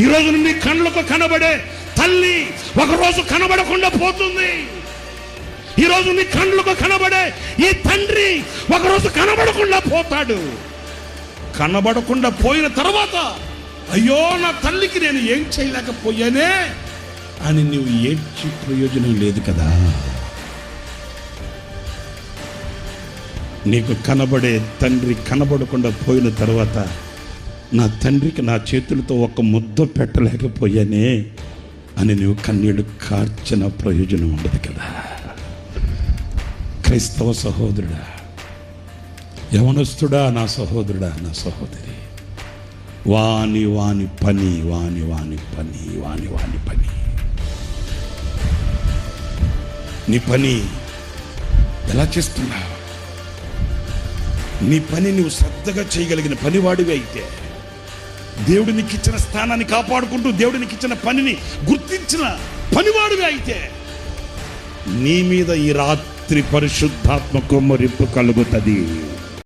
ఈరోజు నీ కళ్ళకు కనబడే తల్లి ఒకరోజు కనబడకుండా పోతుంది. ఈరోజు నీ కళ్ళకు కనబడే ఈ తండ్రి ఒకరోజు కనబడకుండా పోతాడు. కనబడకుండా పోయిన తర్వాత అయ్యో నా తల్లికి నేను ఏం చేయలేకపోయానే అని నువ్వు ఏడ్చి ప్రయోజనం లేదు కదా. నీకు కనబడే తండ్రి కనబడకుండా పోయిన తర్వాత నా తండ్రికి నా చేతులతో ఒక ముద్ద పెట్టలేకపోయానే అని నువ్వు కన్నీళ్ళు కార్చిన ప్రయోజనం ఉండదు కదా. క్రైస్తవ సహోదరుడా, యవనస్తుడా, నా సహోదరుడా, నా సహోదరి, వాని వాని పని, వాని వాని పని, వాని వాని పని. నీ పని ఎలా చేస్తున్నావు? నీ పని నువ్వు శ్రద్ధగా చేయగలిగిన పనివాడివి అయితే, దేవుడు నీకు ఇచ్చిన స్థానాన్ని కాపాడుకుంటూ దేవుడు నీకు ఇచ్చిన పనిని గుర్తించిన పనివాడివి అయితే, నీ మీద ఈ రాత్రి పరిశుద్ధాత్మ కుమ్మరింపు కలుగుతుంది.